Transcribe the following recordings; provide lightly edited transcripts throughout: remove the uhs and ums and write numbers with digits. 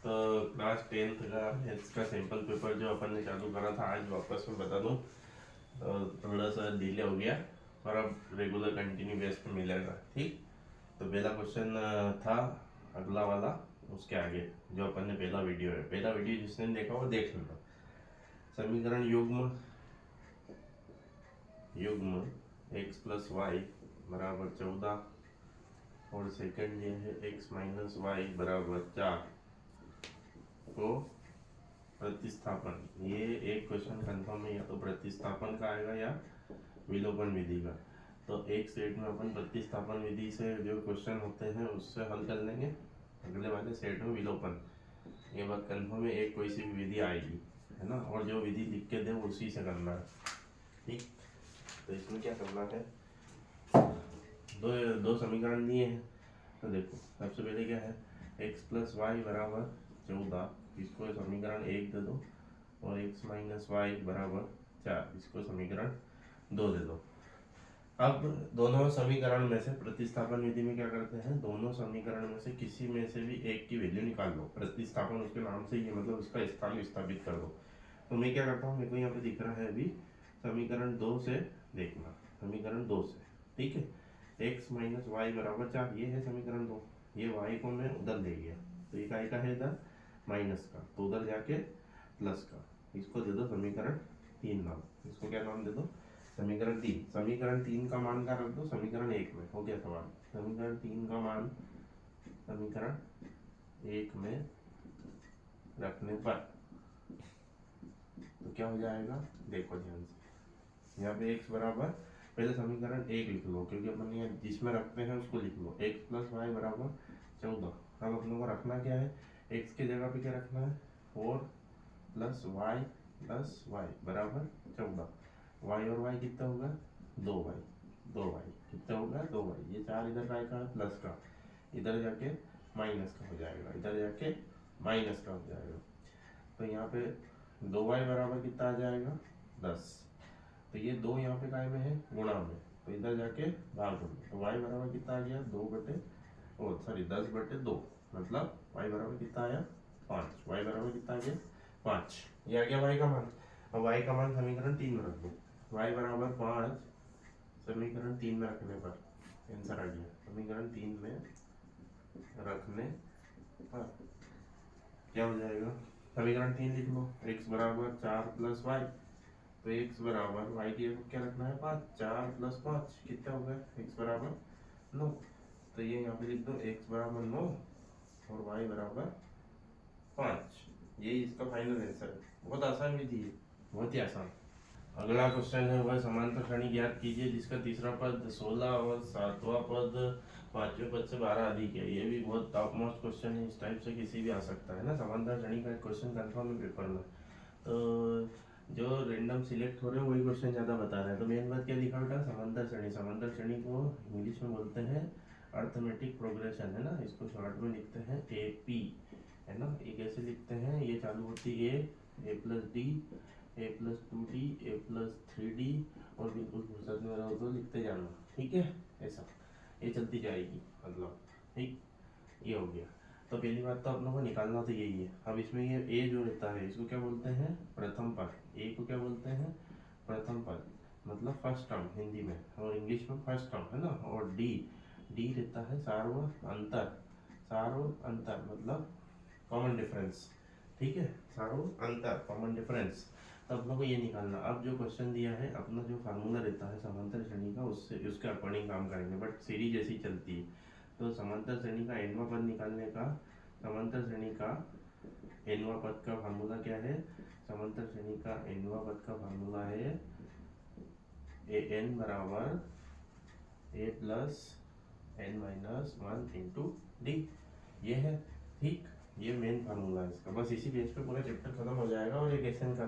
तो class 10th का maths का सैम्पल पेपर जो अपन ने चालू करा था आज वापस मैं बता दूं। तो थोड़ा सा डिले हो गया पर अब रेगुलर कंटिन्यू बेस पे मिलेगा। ठीक, तो पहला क्वेश्चन था अगला वाला, उसके आगे जो अपन ने पहला वीडियो जिसने देखा वो देख लेना। समीकरण युग्म युग्म x प्लस वाई बराबर 14 और सेकंड ये है x माइनस वाई बराबर 4 को प्रतिस्थापन, ये एक क्वेश्चन कंफर्म है, या तो प्रतिस्थापन का आएगा या विलोपन विधि का। तो एक सेट में अपन प्रतिस्थापन विधि से जो क्वेश्चन होते हैं उससे हल कर लेंगे, अगले वाले सेट में विलोपन। ये बात कंफर्म है, एक कोई सी भी विधि आएगी, है ना, और जो विधि लिख के दे उसी से करना है। ठीक, तो इसमें क्या करना है, दो दो समीकरण दिए हैं। तो देखो सबसे पहले क्या है, x प्लस वाई बराबर 14, इसको समीकरण 1 दे दो, और x माइनस वाई बराबर 4, इसको समीकरण 2 दे दो। अब दोनों समीकरण में से प्रतिस्थापन विधि में क्या करते हैं, दोनों समीकरण में से किसी में से भी एक की वैल्यू निकाल लो। प्रतिस्थापन उसके नाम से ही है, मतलब उसका स्थान विस्थापित कर दो। तो मैं क्या करता हूँ, मेरे को यहाँ पे दिख रहा है अभी समीकरण 2 से देखना, समीकरण 2 से। ठीक है, x माइनस वाई बराबर 4, ये है समीकरण 2। ये y को मैं उधर ले गया, तो ये काय का है इधर माइनस का, तो उधर जाके प्लस का। इसको दे दो समीकरण 3 नाम, इसको क्या नाम दे दो, समीकरण 3। समीकरण 3 का मान का रख दो समीकरण 1 में, हो गया सवाल। समीकरण 3 का मान समीकरण 1 में रखने पर तो क्या हो जाएगा, देखो ध्यान से। यहाँ पे x बराबर, पहले समीकरण 1 लिख लो, क्योंकि अपन ये जिसमें रखते हैं उसको लिख लो। x प्लस वाई बराबर 14। अब अपनों को रखना क्या है, x की जगह पे क्या रखना है, 4 प्लस वाई बराबर 14। y और y कितना होगा, 2y कितना होगा, 2y। ये 4 इधर का है प्लस का, इधर जाके माइनस का हो जाएगा, इधर जाके माइनस का हो जाएगा। तो यहाँ पे 2y बराबर कितना आ जाएगा, 10। तो ये 2 यहाँ पे काय में है, गुणा में, तो इधर जाके भाग में, तो y बराबर कितना आ गया, 10/2, मतलब y बराबर कितना आया, 5। y बराबर कितना आ गया, 5। ये आ गया y का मान। अब y का मान समीकरण 3 में रख दो, y बराबर 5 समीकरण 3 में रखने पर आंसर आ गया। समीकरण 3 में रखने पर क्या हो जाएगा, समीकरण 3 लिख लो, x बराबर 4 प्लस वाई, तो x बराबर y की जगह क्या रखना है, 5। 4 प्लस 5 कितना होगा, x बराबर 9। तो ये यहाँ पे लिख दो, x बराबर 9 और y बराबर 5। यही इसका फाइनल आंसर है। बहुत आसान विधि है, बहुत ही आसान। अगला क्वेश्चन है वह समांतर श्रेणी ज्ञात कीजिए जिसका तीसरा पद 16 और सातवां पद पांचवें पद से 12 अधिक है। ये भी बहुत टॉप मोस्ट क्वेश्चन है, इस टाइप से किसी भी आ सकता है ना, समांतर श्रेणी का क्वेश्चन कंफर्म है पेपर में। तो जो रैंडम सिलेक्ट हो रहे हैं वही क्वेश्चन ज़्यादा बता रहे हैं। तो मेन बात क्या लिखा बेटा, समांतर श्रेणी को इंग्लिश में बोलते हैं अर्थमेटिक प्रोग्रेशन, है ना, इसको शॉर्ट में लिखते हैं AP, है ना। ये कैसे लिखते हैं, ये चालू होती है a plus D, a plus 2d, a plus 3d, और बिल्कुल फुर्सत में रहो तो लिखते जाना। ठीक है, ऐसा ये चलती जाएगी, मतलब ठीक, ये हो गया। तो पहली बात तो आप लोगों को निकालना तो यही है। अब इसमें ये ए जो रहता है इसको क्या बोलते हैं, प्रथम पद। ए को क्या बोलते हैं, प्रथम पद, मतलब फर्स्ट टर्म हिंदी में, और इंग्लिश में फर्स्ट टर्म, है ना। और डी, डी रहता है सार्व अंतर मतलब कॉमन डिफरेंस। ठीक है, सार्व अंतर कॉमन डिफरेंस। तो आप लोग को ये निकालना। अब जो क्वेश्चन दिया है, अपना जो फार्मूला रहता है समांतर श्रेणी का, उससे उसके अकॉर्डिंग काम करेंगे, बट सीरीज ऐसी चलती है। तो समांतर श्रेणी का एनवा पद निकालने का, समांतर श्रेणी का एनवा पद का फार्मूला क्या है, समांतर श्रेणी का एनवा पद का फार्मूला है ए एन बराबर A plus N minus 1 into D, ये है। ठीक, ये मेन फार्मूला है इसका, बस इसी बेस पे पूरा चैप्टर खत्म हो जाएगा। और एक एस एन का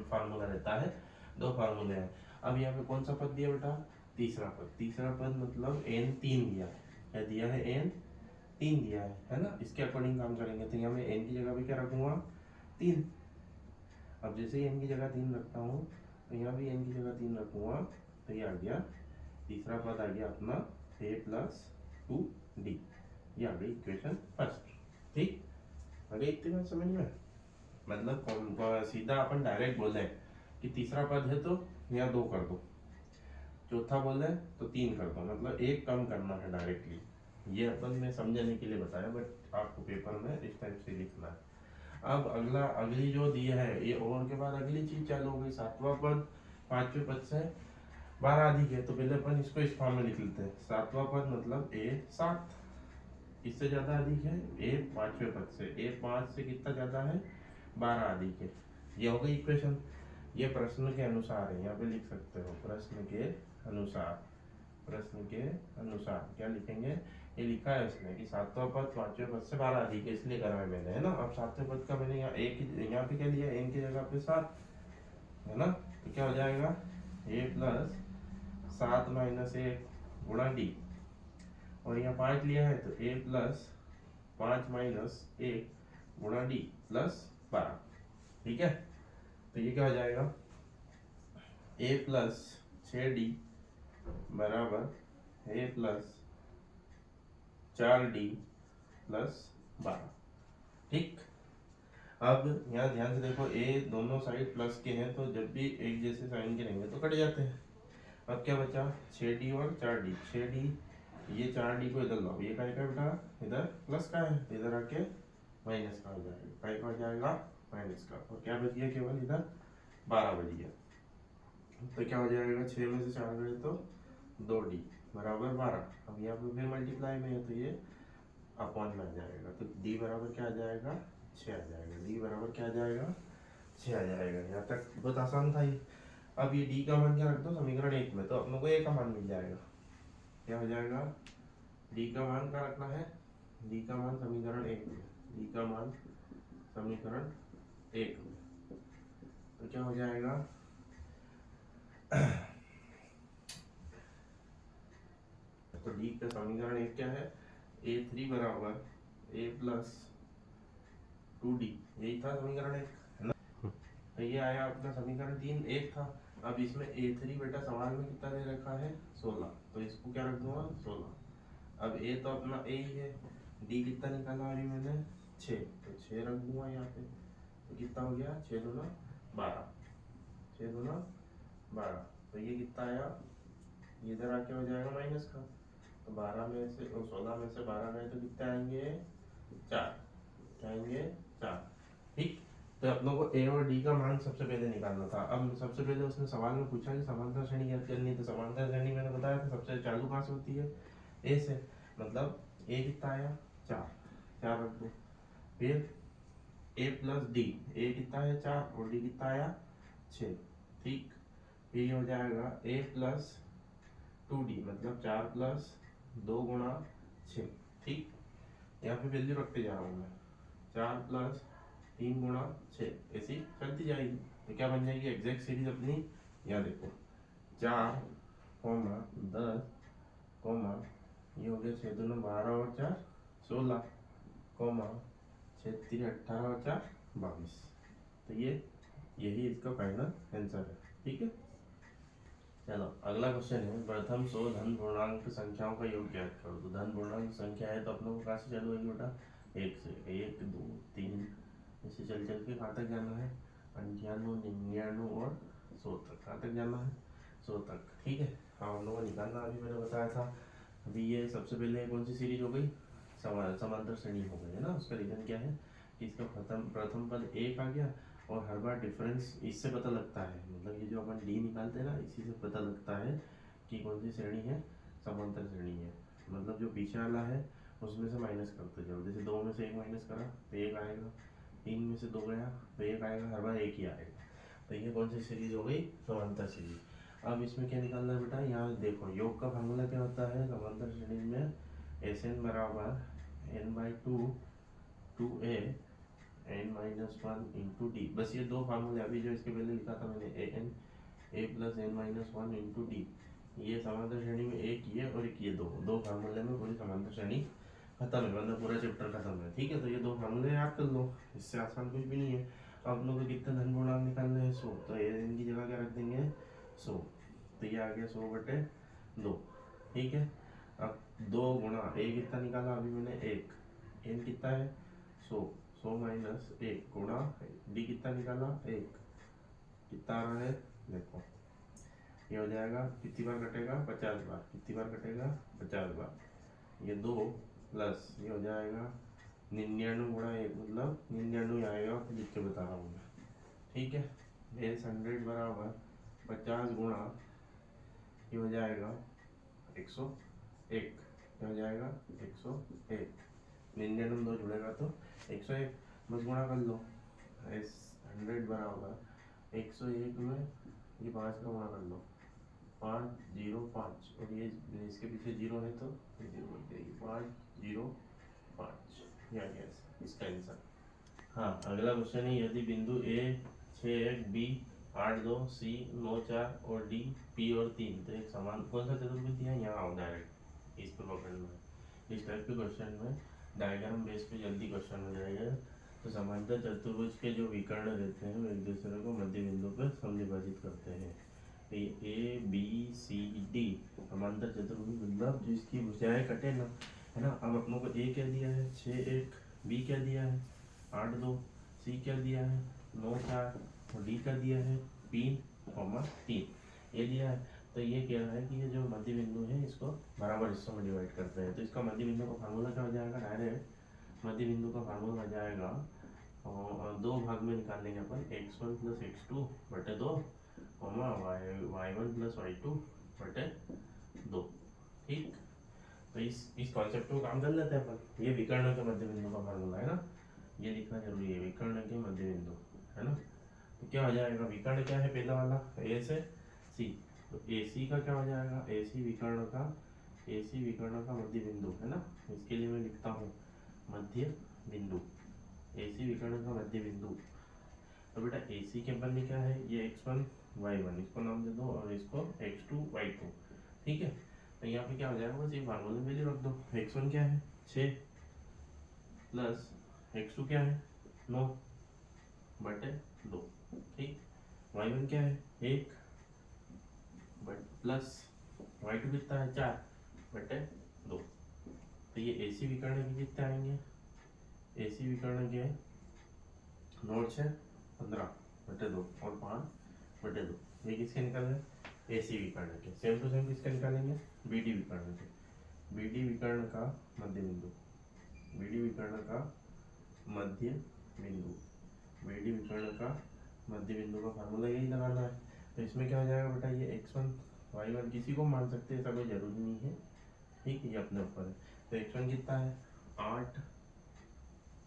फार्मूला रहता है, 2 फार्मूले हैं। अब यहाँ पे कौन सा पद दिया बेटा, तीसरा पद मतलब एन 3 दिया है, क्या दिया है, एन 3 दिया है ना। इसके अकॉर्डिंग काम करेंगे। तो यहाँ मैं एन की जगह पे क्या रखूंगा, 3। अब जैसे ही एन की जगह 3 रखता हूँ, तो यहाँ भी एन की जगह 3 रखूंगा, तो ये आ गया तीसरा पद, आ गया अपना a प्लस 2d, ये आ गई इक्वेशन फर्स्ट। ठीक, आगे इतनी बात समझ में, मतलब सीधा अपन डायरेक्ट बोले कि तीसरा पद है तो यहाँ 2 कर दो, चौथा बोले तो 3 कर दो, मतलब एक कम करना है डायरेक्टली। ये अपन ने समझने के लिए बताया, बट आपको पेपर में इस टाइप से लिखना है। अब अगली जो दी है ये और के बाद अगली चीज चालू हो गई, 7वां पद 5वें पद से 12 अधिक है, तो पहले अपन इसको इस फॉर्म में लिख लेते हैं। 7वां पद मतलब a 7, इससे ज्यादा अधिक है a 5वें पद से, a 5 से कितना ज्यादा है 12 अधिक है। ये हो गई इक्वेशन। ये प्रश्न के अनुसार है, यहाँ पे लिख सकते हो प्रश्न के अनुसार। प्रश्न के अनुसार क्या लिखेंगे, ये लिखा है इसने कि 7वां पद 5वें पद से 12 अधिक है, इसलिए करा है मैंने, है ना। अब 7वें पद का मैंने यहाँ एक यहाँ पे क्या लिया, n की जगह पे 7 है ना, तो क्या हो जाएगा a प्लस 7 माइनस 1 गुणा डी, और यहाँ 5 लिया है तो a प्लस 5 माइनस 1 गुणा डी प्लस 12। ठीक है, तो ये क्या हो जाएगा a प्लस 6d बराबर a प्लस 4d प्लस 12। ठीक, अब यहाँ ध्यान से देखो, a दोनों साइड प्लस के हैं, तो जब भी एक जैसे साइन के रहेंगे तो कट जाते हैं। अब क्या बचा 6d और 4d, 6d ये 4d को इधर लाओ, ये काय का बेटा इधर प्लस का है, तो इधर आके माइनस का हो जाएगा, काय का हो जाएगा माइनस का, और क्या बच गया केवल इधर 12 बच गया। तो क्या हो जाएगा 6 में से 4 गए तो 2d बराबर 12। अब यहाँ पे फिर मल्टीप्लाई में है तो ये अपॉन में आ जाएगा, तो d बराबर क्या आ जाएगा 6 आ जाएगा, d बराबर क्या आ जाएगा 6 आ जाएगा। यहाँ तक बहुत आसान था ये। अब ये d का मान क्या रख दो समीकरण 1 में, तो अपनों को a का मान मिल जाएगा। क्या हो जाएगा d का मान क्या रखना है, d का मान समीकरण 1 में, d का मान समीकरण 1 में, तो क्या हो जाएगा तो d का समीकरण 1 क्या है, a3 बराबर a प्लस 2d, यही था समीकरण 1 है ना। तो ये आया अपना समीकरण 3 1 था। अब इसमें a3 बेटा सवाल में कितना दे रखा है 16, तो इसको क्या रख दूंगा 16। अब a तो अपना a ही है, d कितना निकाला अभी मैंने 6, तो 6 रख दूंगा यहाँ पे, तो कितना हो गया 6 दूना 12, 6 दूना 12, तो ये कितना आया, ये इधर आके हो जाएगा माइनस का, तो 12 में से 16 में से 12 गए तो कितने आएंगे 4, क्या आएंगे 4। ठीक, तो अपनों को a और d का मान सबसे पहले निकालना था। अब सबसे पहले उसने सवाल में पूछा कि समांतर श्रेणी ज्ञात करनी है, तो समांतर श्रेणी मैंने बताया था सबसे चालू कहाँ से होती है a से, मतलब a कितना आया 4, 4 रख दो, फिर a प्लस d, a कितना है 4 और d कितना आया 6। ठीक, फिर ये हो जाएगा a प्लस 2d मतलब 4 प्लस 2 गुणा 6। ठीक, यहाँ पे वैल्यू रखते जा रहा हूँ मैं, 4 प्लस 3 गुणा 6, ऐसी चलती जाएगी, तो क्या बन जाएगी एग्जैक्ट सीरीज अपनी। यहाँ देखो 4 कोमा 10 कोमा ये हो गया 6 दूना 12 और 4 16 कोमा 6 3 18 और 4 22, तो ये यही इसका फाइनल आंसर है। ठीक है, चलो अगला क्वेश्चन है, प्रथम 100 धन पूर्णांक संख्याओं का योग ज्ञात करो। तो धन पूर्णांक संख्या है तो अपनों को कहाँ से चालू होगी बेटा 1 से, 1 2 3 ऐसे चल चल के कहाँ तक जाना है 98 99 और 100 तक, कहाँ तक जाना है 100 तक। ठीक है, हाँ हम लोगों को निकालना अभी मैंने बताया था। अभी ये सबसे पहले कौन सी सीरीज हो गई समांतर श्रेणी हो गई है ना। उसका रीजन क्या है कि इसका प्रथम पद 1 आ गया, और हर बार डिफरेंस इससे पता लगता है, मतलब ये जो अपन डी निकालते हैं ना इसी से पता लगता है कि कौन सी श्रेणी है समांतर श्रेणी है। मतलब जो पीछे वाला है उसमें से माइनस करते जाओ, जैसे 2 में से 1 माइनस करा तो 1 आएगा, 3 में से 2 गया तो 1 आएगा, हर बार 1 ही आएगा। तो ये कौन सी सीरीज हो गई समांतर सीरीज। अब इसमें क्या निकालना है बेटा, यहाँ देखो योग का फार्मूला क्या होता है समांतर श्रेणी में, एस एन बराबर N by 2 a n minus 1 into D. बस ये दो फार्मूले, अभी जो इसके पहले लिखा था मैंने a plus N minus 1 into D, ये समांतर श्रेणी में एक ये और एक ये दो फार्मूले में पूरी समांतर श्रेणी खत्म है, मतलब पूरा चैप्टर खत्म है। ठीक है, तो ये दो फार्मूले याद कर लो, इससे आसान कुछ भी नहीं है। अब हम लोग को कितने धन पूर्णांक निकालने हैं 100, तो इनकी जगह क्या रख देंगे 100, तो ये आ गया 100/2। ठीक है, अब 2 गुणा a कितना निकाला अभी मैंने 1, n कितना है 100, 100 माइनस 1 गुणा डी कितना निकाला 1, कितना आ रहा है देखो, ये हो जाएगा कितनी बार कटेगा 50 बार, कितनी बार कटेगा 50 बार, ये 2 प्लस ये हो जाएगा 99 गुणा 1 मतलब 99 आएगा, तो लिख के बता रहा हूँ मैं, ठीक है। बेस 100 बराबर 50 गुणा ये हो जाएगा 101, ये हो जाएगा 101, 99 दो जुड़ेगा तो 101, बस गुणा कर लो। 100 बराबर 101 में ये 5 का गुणा कर लो, 505, और ये इसके पीछे 0 है तो 0 बन जाएगी, 505, ये आ गया इसका आंसर। हाँ, अगला क्वेश्चन है, यदि बिंदु ए 6 बी 8 2 सी 9 4 और डी पी और 3 तो एक समान कौन सा चतुर्भुज है, यहाँ आओ डायरेक्ट इस पर पकड़ना है। इस टाइप के क्वेश्चन में डायग्राम बेस पे जल्दी क्वेश्चन हो जाएगा। तो समांतर चतुर्भुज के जो विकर्ण रहते हैं वो एक दूसरे को मध्य बिंदु पर समविभाजित करते हैं। ए बी सी डी समांतर चतुर्भुज मतलब जिसकी भुजाएं कटे ना, है ना। अब अपनों को ए क्या दिया है 6 1, बी क्या दिया है 8 2, सी क्या दिया है 9 4 और डी का दिया है 3 ये दिया है। तो ये क्या है कि ये जो मध्य बिंदु है इसको बराबर हिस्सों में डिवाइड करते हैं। तो इसका मध्य बिंदु का फार्मूला क्या हो जाएगा, डायरेक्ट मध्य बिंदु का फार्मूला हो जाएगा और 2 भाग में निकाल लेंगे अपन, x1 प्लस x2 बटे 2 y1 प्लस y2 बटे 2, ठीक। तो इस कॉन्सेप्ट को काम कर लेते हैं अपन। ये विकर्ण के मध्य बिंदु का फार्मूला है ना, ये लिखना जरूरी है, विकर्ण के मध्य बिंदु, है ना। तो क्या हो जाएगा, विकर्ण क्या है पहला वाला ए से सी, तो ए सी का क्या हो जाएगा, ए सी विकर्ण का मध्य बिंदु, है ना। इसके लिए मैं लिखता हूँ मध्य बिंदु, ए सी विकर्ण का मध्य बिंदु। तो बेटा ए सी के बदले क्या है, ये x1 y1 इसको नाम दे दो और इसको x2 y2, ठीक है। तो यहाँ पे क्या हो जाएगा, बस ये फार्मूले में वैल्यू रख दो। x1 क्या है 6 प्लस x2 क्या है 9 बटे 2, ठीक। y1 क्या है 1 बट प्लस y2 कितना है 4 बटे 2। तो ये AC विकर्ण के कितने आएंगे, AC विकर्ण के नोट्स है 15 बटे 2 और 5 बटे 2, ये किसके निकल रहे AC विकर्ण के। सेम टू सेम किसके निकालेंगे, BD विकर्ण के, BD विकर्ण का मध्य बिंदु, BD विकर्ण का मध्य बिंदु, BD विकर्ण का मध्य बिंदु का फार्मूला यही लगाना है। तो इसमें क्या हो जाएगा बेटा, ये x1 y1 किसी को मान सकते हैं, ऐसा कोई जरूरी नहीं है, ठीक है, ये अपने ऊपर है। तो x1 कितना है 8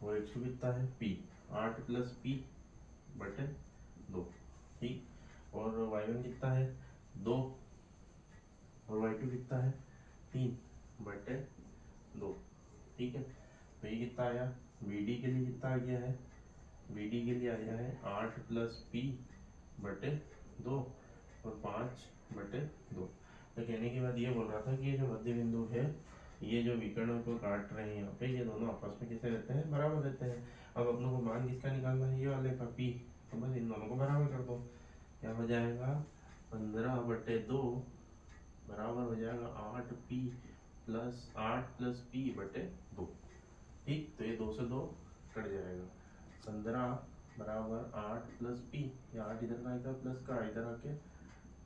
और x2 कितना है p, 8 प्लस p बटे 2, ठीक। और y1 कितना है 2 और y2 कितना है 3 बटे 2, ठीक है। तो ये कितना आया, BD के लिए कितना आ गया है, BD के लिए आया है 8 प्लस p बटे 2 और 5 बटे 2। तो कहने के बाद ये बोल रहा था कि ये जो मध्य बिंदु है, ये जो विकर्ण को काट रहे हैं यहाँ पे, ये दोनों आपस में कैसे रहते हैं, बराबर रहते हैं। अब अपनों को मान किसका निकालना है, ये वाले का p, तो बस इन दोनों को बराबर कर दो, क्या हो जाएगा 15 बटे 2 बराबर हो जाएगा 8p प्लस 8 प्लस p बटे 2, ठीक। तो ये 2 से 2 कट जाएगा, 15 बराबर 8 प्लस p, या 8 इधर का आएगा प्लस का इधर आके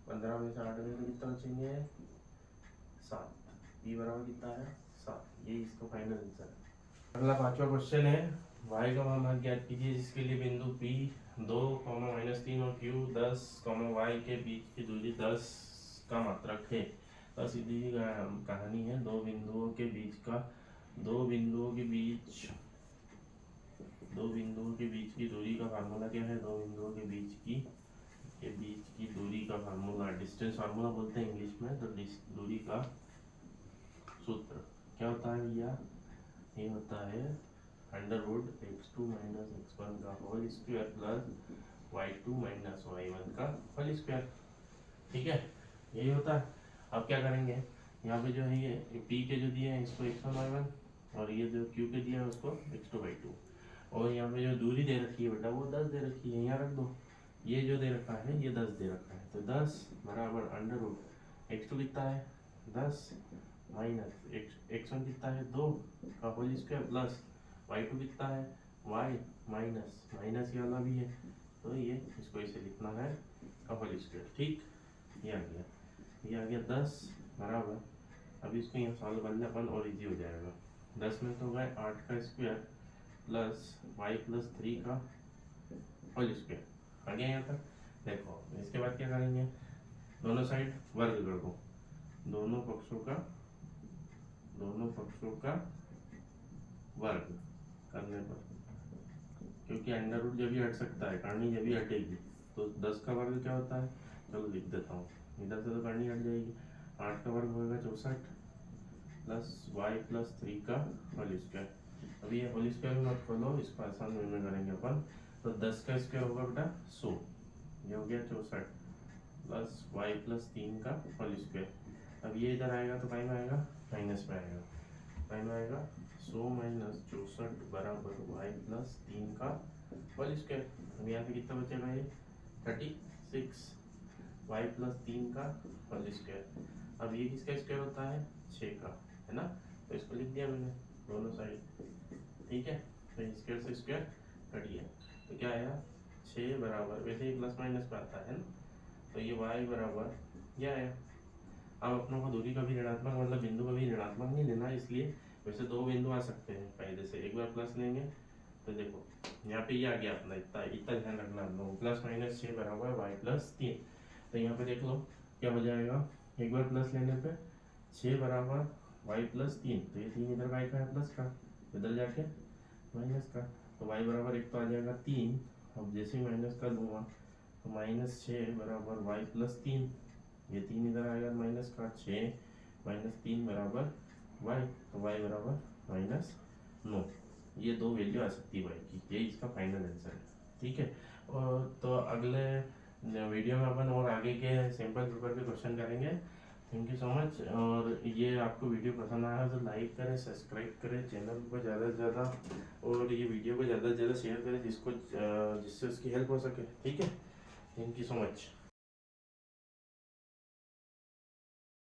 15 में से 8 में तो कितना बचेंगे 7, p बराबर कितना है 7, ये इसका फाइनल आंसर है। अगला 5वां क्वेश्चन है, y का मान ज्ञात कीजिए जिसके लिए बिंदु p 2, -3 और q 10, y के बीच की दूरी 10 का मात्रक है। तो सीधी कहानी है, दो बिंदुओं के बीच की दूरी का फार्मूला क्या है, दो बिंदुओं के बीच की दूरी का फार्मूला, डिस्टेंस फार्मूला बोलते हैं इंग्लिश में। तो दूरी का सूत्र क्या होता है भैया, ये होता है √x2 - x1 का whole square plus y2 - y1 का होल स्क्वायर, ठीक है, यही होता है। अब क्या करेंगे, यहाँ पे जो है ये p के जो दिए हैं इसको x1 y1 और ये जो q के दिया है उसको x2 y2, और यहाँ पे जो दूरी दे रखी है बेटा वो 10 दे रखी है, यहाँ रख दो। ये जो दे रखा है ये 10 दे रखा है, तो 10 बराबर √x2 कितना है 10 माइनस x1 कितना है 2 का होल स्क्वायर प्लस y2 कितना है वाई माइनस माइनस ये वाला भी है, तो ये इसको ऐसे लिखना है का होल स्क्वायर। ठीक, ये आ गया 10 बराबर, अब इसको यहाँ सॉल्व करने अपन और इजी हो जाएगा। 10 में तो गए 8 का स्क्वायर प्लस वाई प्लस 3 का होल स्क्वायर। आ गया यहाँ तक। देखो इसके बाद क्या करेंगे, दोनों साइड वर्ग कर दो, दोनों पक्षों का वर्ग करने पर, क्योंकि अंडर रूट जब भी हट सकता है, करनी जब भी हटेगी, तो 10 का वर्ग क्या होता है, चलो लिख देता हूँ, इधर से तो करनी हट जाएगी। 8 का वर्ग होगा 64 प्लस वाई प्लस 3 का होल स्क्वायर। अभी ये होल स्क्वायर में मत खोलो, इसको आसान वे में करेंगे अपन। तो 10 का स्क्वायर होगा बेटा 100, ये हो गया 64 प्लस वाई प्लस 3 का होल स्क्वायर। अब ये इधर आएगा तो पाई में आएगा, माइनस में आएगा, पाई में आएगा 100 माइनस 64 बराबर वाई प्लस 3 का होल स्क्वायर। अब यहाँ पे कितना बचेगा, ये 36 वाई प्लस 3 का होल स्क्वायर। अब ये किसका स्क्वायर होता है, 6 का, है ना, तो इसको लिख दिया मैंने दोनों साइड। ठीक है, तो स्क्वायर से स्क्वायर कट गया, तो क्या आया 6 बराबर, वैसे ही प्लस माइनस पे आता है ना, तो ये y बराबर ये आया। अब अपनों को दूरी का भी ऋणात्मक मतलब बिंदु का भी ऋणात्मक नहीं लेना, इसलिए वैसे दो बिंदु आ सकते हैं फायदे से, एक बार प्लस लेंगे तो देखो यहाँ पे ये आ गया अपना, इतना इतना ध्यान रखना हम लोग, प्लस माइनस 6 बराबर वाई प्लस 3। तो यहाँ पे देख लो क्या हो जाएगा, एक बार प्लस लेने पे 6 बराबर वाई प्लस 3, तो ये 3 इधर वाई का है प्लस का, इधर जाके माइनस का, तो वाई बराबर एक तो आ जाएगा 3। अब जैसे ही माइनस का लूँगा तो माइनस 6 बराबर वाई प्लस 3, ये 3 इधर आएगा माइनस का, 6 माइनस 3 बराबर वाई, तो वाई बराबर -9। ये दो वैल्यू आ सकती है वाई की, ये इसका फाइनल आंसर है। ठीक है, और तो अगले वीडियो में अपन और आगे के सिंपल पेपर के क्वेश्चन करेंगे। Thank you so much. और ये आपको वीडियो पसंद आया तो लाइक करें, सब्सक्राइब करें चैनल को ज़्यादा से ज़्यादा, और ये वीडियो को ज़्यादा से ज़्यादा शेयर करें जिससे उसकी हेल्प हो सके। ठीक है, थैंक यू सो मच।